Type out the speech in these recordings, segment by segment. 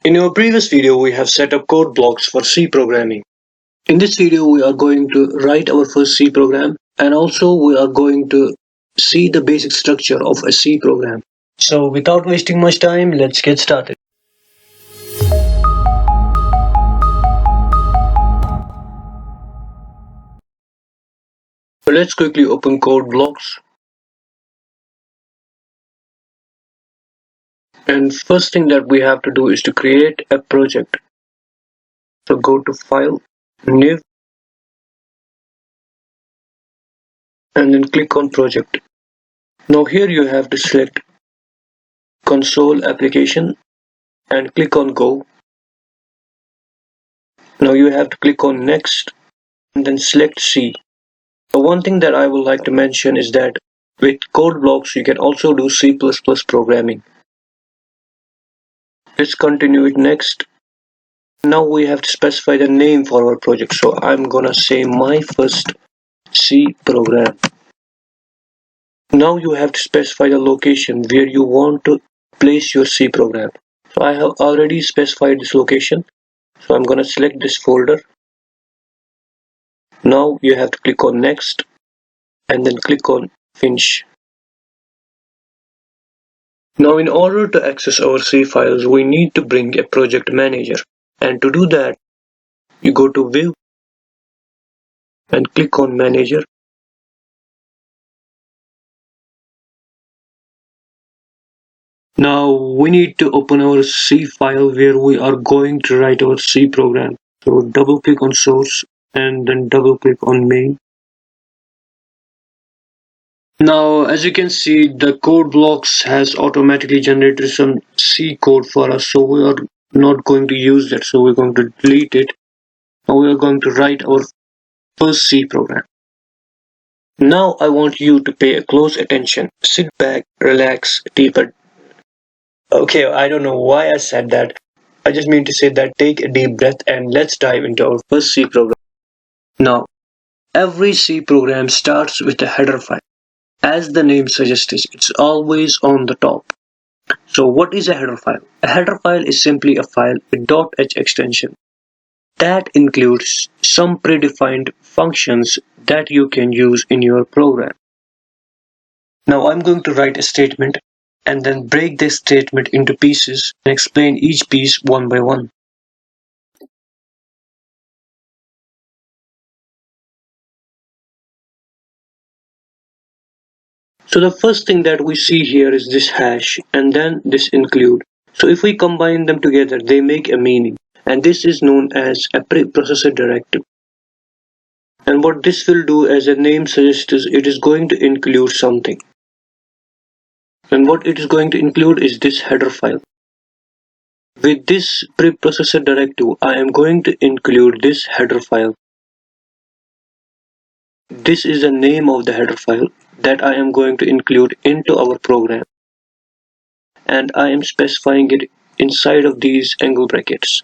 In our previous video, we have set up code blocks for C programming. In this video, we are going to write our first C program, and also we are going to see the basic structure of a C program. So without wasting much time, let's get started. So let's quickly open code blocks. And first thing that we have to do is to create a project. So go to File, New, and then click on Project. Now here you have to select Console Application and click on Go. Now you have to click on Next and then select C. So one thing that I would like to mention is that with code blocks you can also do C++ programming. Let's continue with Next. Now we have to specify the name for our project. So I'm gonna say my first C program. Now you have to specify the location where you want to place your C program. So I have already specified this location. So I'm gonna select this folder. Now you have to click on Next and then click on Finish. Now in order to access our C files, we need to bring a project manager. And to do that, you go to View and click on Manager. Now we need to open our C file where we are going to write our C program. So double click on Source and then double click on Main. Now as you can see, the code blocks has automatically generated some C code for us, so we are not going to use that, so we're going to delete it. Now we are going to write our first C program. Now I want you to pay a close attention. Sit back, relax, deeper. Okay, I don't know why I said that. I just mean to say that take a deep breath and let's dive into our first C program. Now, every C program starts with a header file. As the name suggests, it's always on the top. So what is a header file? A header file is simply a file with .h extension that includes some predefined functions that you can use in your program. Now I'm going to write a statement and then break this statement into pieces and explain each piece one by one. So the first thing that we see here is this hash and then this include. So if we combine them together, they make a meaning, and this is known as a preprocessor directive. And what this will do, as the name suggests, is it is going to include something. And what it is going to include is this header file. With this preprocessor directive, I am going to include this header file. This is the name of the header file that I am going to include into our program. And I am specifying it inside of these angle brackets.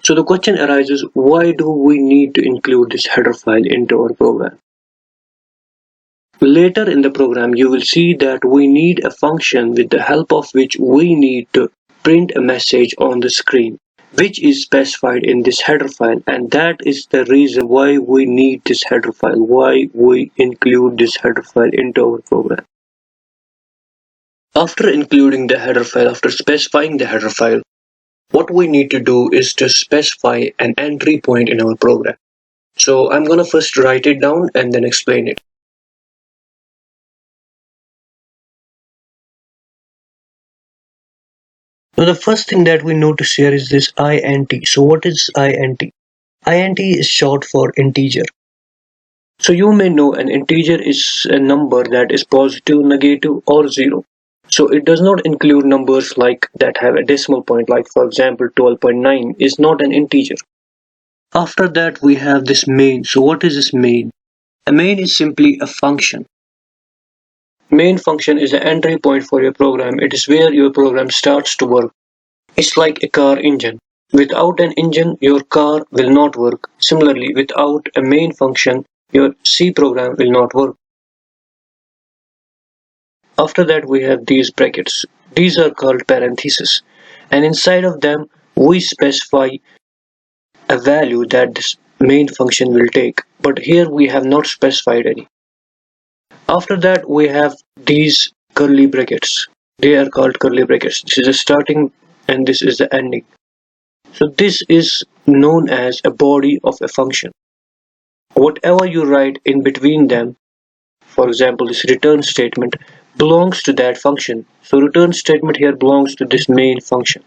So the question arises, why do we need to include this header file into our program? Later in the program, you will see that we need a function with the help of which we need to print a message on the screen, which is specified in this header file, and that is the reason why we need this header file, why we include this header file into our program. After including the header file, after specifying the header file, what we need to do is to specify an entry point in our program. So I'm gonna first write it down and then explain it. Now the first thing that we notice here is this int. So what is int? Int is short for integer. So you may know an integer is a number that is positive, negative, or 0. So it does not include numbers like that have a decimal point, like for example 12.9 is not an integer. After that we have this main. So what is this main? A main is simply a function. Main function is the entry point for your program. It is where your program starts to work. It's like a car engine. Without an engine, your car will not work. Similarly, without a main function, your C program will not work. After that, we have these brackets. These are called parentheses. And inside of them, we specify a value that this main function will take, but here we have not specified any. After that we have these curly brackets. They are called curly brackets. This is the starting and this is the ending. So this is known as a body of a function. Whatever you write in between them, for example this return statement, belongs to that function. So return statement here belongs to this main function.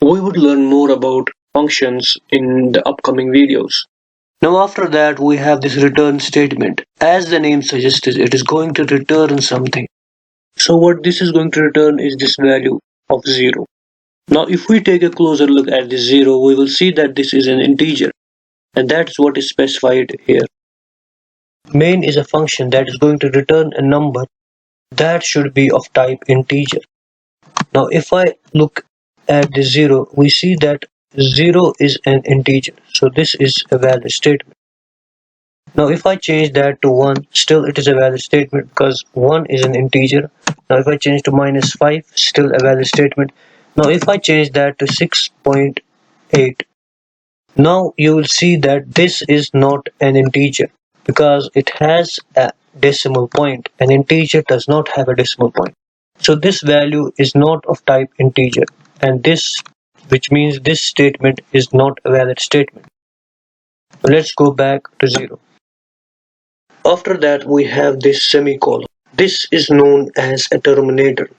We would learn more about functions in the upcoming videos. Now after that we have this return statement. As the name suggests, it is going to return something. So what this is going to return is this value of 0. Now if we take a closer look at this 0, we will see that this is an integer, and that's what is specified here. Main is a function that is going to return a number that should be of type integer. Now if I look at the 0, we see that 0 is an integer, so this is a valid statement. Now if I change that to 1, still it is a valid statement because 1 is an integer. Now if I change to -5, still a valid statement. Now if I change that to 6.8, now you will see that this is not an integer because it has a decimal point. An integer does not have a decimal point. So this value is not of type integer, and this, which means this statement is not a valid statement. Let's go back to 0. After that we have this semicolon. This is known as a terminator,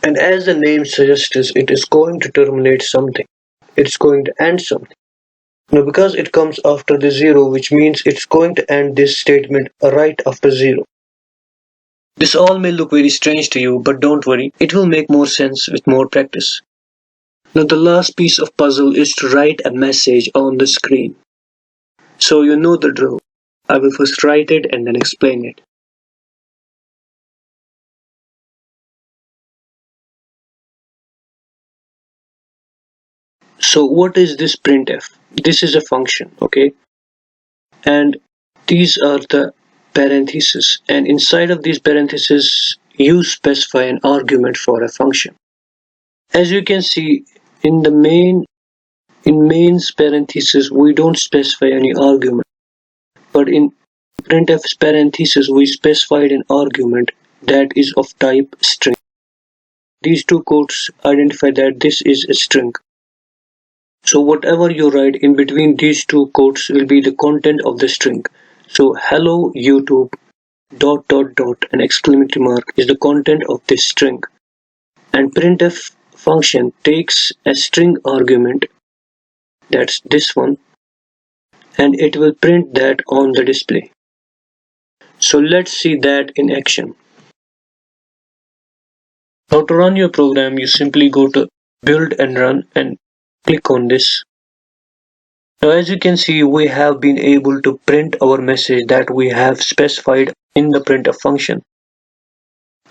and as the name suggests, it is going to terminate something. It's going to end something. Now because it comes after the 0, which means it's going to end this statement right after 0. This all may look very strange to you, but don't worry, it will make more sense with more practice. Now the last piece of puzzle is to write a message on the screen. So you know the drill. I will first write it and then explain it. So what is this printf? This is a function, okay? And these are the parentheses, and inside of these parentheses you specify an argument for a function. As you can see in the main's parentheses we don't specify any argument, but in printf's parentheses we specified an argument that is of type string. These two quotes identify that this is a string. So whatever you write in between these two quotes will be the content of the string. So hello YouTube ... an exclamatory mark is the content of this string. And printf function takes a string argument, that's this one, and it will print that on the display. So let's see that in action. Now to run your program, you simply go to build and run and click on this. Now as you can see, we have been able to print our message that we have specified in the printf function.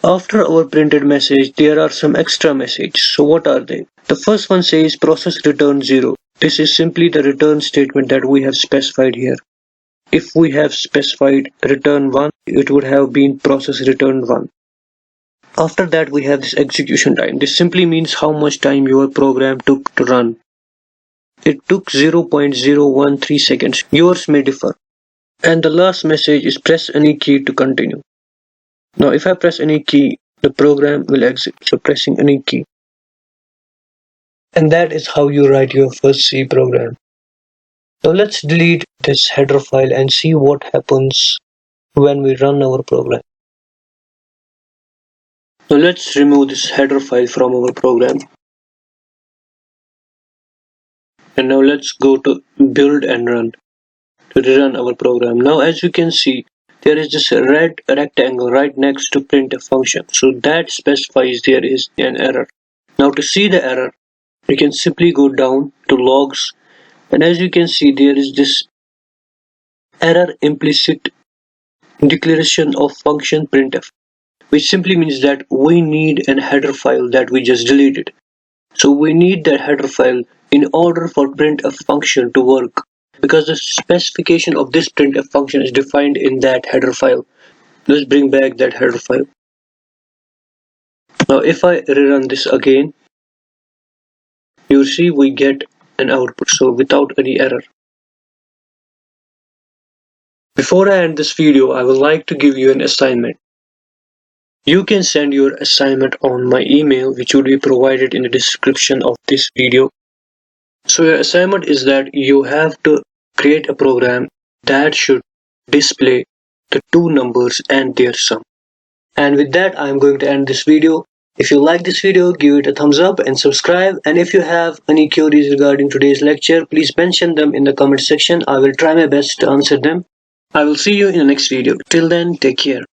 After our printed message, there are some extra messages. So what are they? The first one says process return 0. This is simply the return statement that we have specified here. If we have specified return 1, it would have been process return 1. After that we have this execution time. This simply means how much time your program took to run. It took 0.013 seconds. Yours may differ. And the last message is press any key to continue. Now if I press any key, the program will exit. So pressing any key. And that is how you write your first C program. Now let's delete this header file and see what happens when we run our program. Now let's remove this header file from our program. And now let's go to build and run to rerun our program. Now as you can see, there is this red rectangle right next to printf function. So that specifies there is an error. Now to see the error, you can simply go down to logs, and as you can see there is this error implicit declaration of function printf, which simply means that we need an header file that we just deleted. So we need that header file in order for printf function to work, because the specification of this printf function is defined in that header file. Let's bring back that header file. Now if I rerun this again, you see we get an output, so without any error. Before I end this video, I would like to give you an assignment. You can send your assignment on my email, which will be provided in the description of this video. So your assignment is that you have to create a program that should display the two numbers and their sum. And with that, I'm going to end this video. If you like this video, give it a thumbs up and subscribe. And if you have any queries regarding today's lecture, please mention them in the comment section. I will try my best to answer them. I will see you in the next video. Till then, take care.